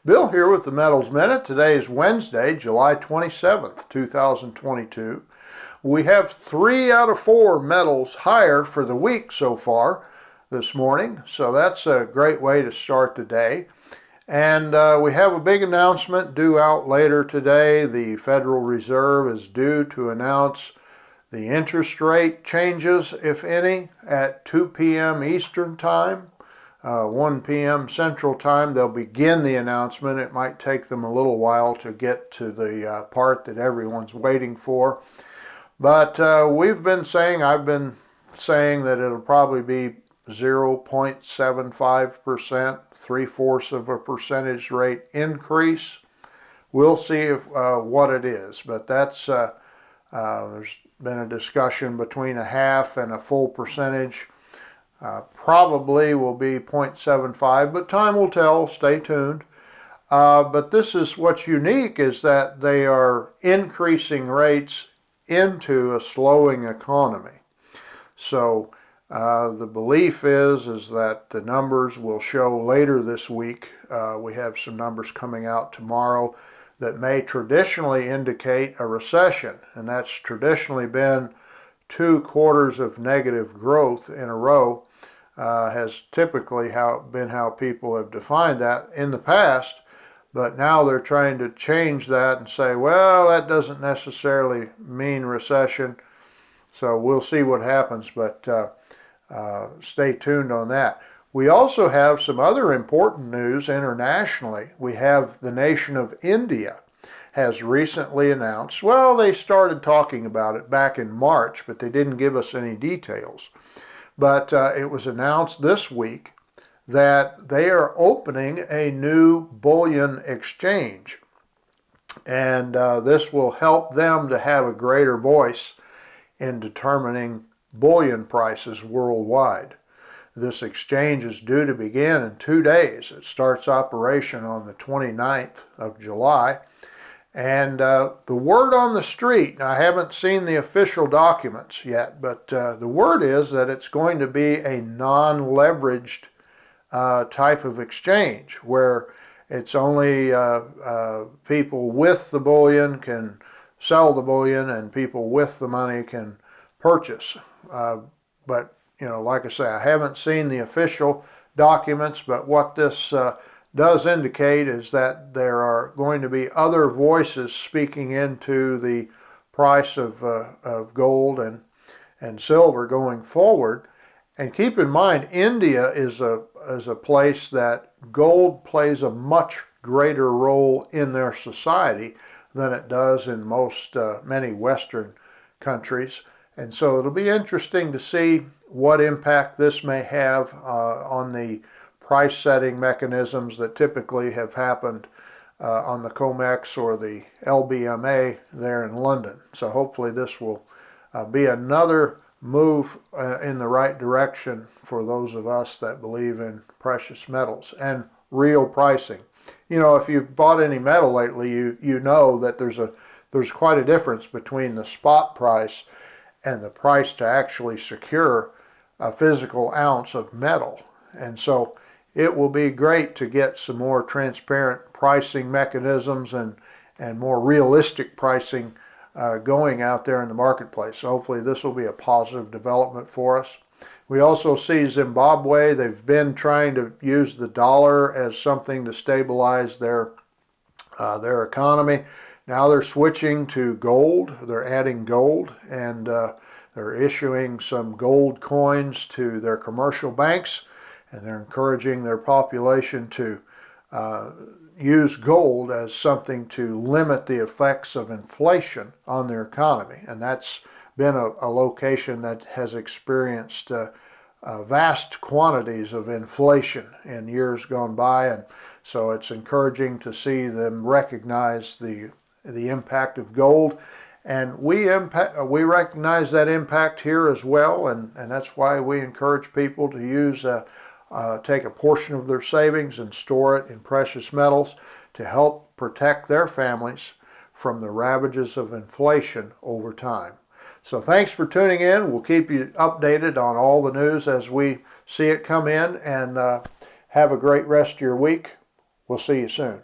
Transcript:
Bill here with the Metals Minute. Today is Wednesday, July 27th, 2022. We have 3 out of 4 metals higher for the week so far this morning, so that's a great way to start the day. And we have a big announcement due out later today. The Federal Reserve is due to announce the interest rate changes, if any, at 2 p.m. Eastern Time. 1 p.m. Central Time, they'll begin the announcement. It might take them a little while to get to the part that everyone's waiting for. But I've been saying that it'll probably be 0.75%, 3/4 of a percentage rate increase. We'll see what it is, but there's been a discussion between a half and a full percentage. Probably will be 0.75, but time will tell. Stay tuned. But this is what's unique, is that they are increasing rates into a slowing economy. So the belief is that the numbers will show later this week. We have some numbers coming out tomorrow that may traditionally indicate a recession, and that's traditionally been 2 quarters of negative growth in a row. Has typically been how people have defined that in the past, but now they're trying to change that and say, well, that doesn't necessarily mean recession. So we'll see what happens, but stay tuned on that. We also have some other important news internationally. We have the nation of India has recently announced, well, they started talking about it back in March, but they didn't give us any details. But it was announced this week that they are opening a new bullion exchange. And this will help them to have a greater voice in determining bullion prices worldwide. This exchange is due to begin in 2 days. It starts operation on the 29th of July. And the word on the street, now I haven't seen the official documents yet, but the word is that it's going to be a non-leveraged type of exchange where it's only people with the bullion can sell the bullion and people with the money can purchase. But, like I say, I haven't seen the official documents, but what this does indicate is that there are going to be other voices speaking into the price of gold and silver going forward. And keep in mind, India is a place that gold plays a much greater role in their society than it does in many Western countries. And so it'll be interesting to see what impact this may have on the price setting mechanisms that typically have happened on the COMEX or the LBMA there in London. So hopefully this will be another move in the right direction for those of us that believe in precious metals and real pricing. If you've bought any metal lately, you know that there's quite a difference between the spot price and the price to actually secure a physical ounce of metal. And so it will be great to get some more transparent pricing mechanisms and more realistic pricing going out there in the marketplace. So hopefully this will be a positive development for us. We also see Zimbabwe. They've been trying to use the dollar as something to stabilize their economy. Now they're switching to gold. They're adding gold, and they're issuing some gold coins to their commercial banks. And they're encouraging their population to use gold as something to limit the effects of inflation on their economy. And that's been a location that has experienced vast quantities of inflation in years gone by. And so it's encouraging to see them recognize the impact of gold. And we recognize that impact here as well. And that's why we encourage people to use take a portion of their savings and store it in precious metals to help protect their families from the ravages of inflation over time. So thanks for tuning in. We'll keep you updated on all the news as we see it come in, and have a great rest of your week. We'll see you soon.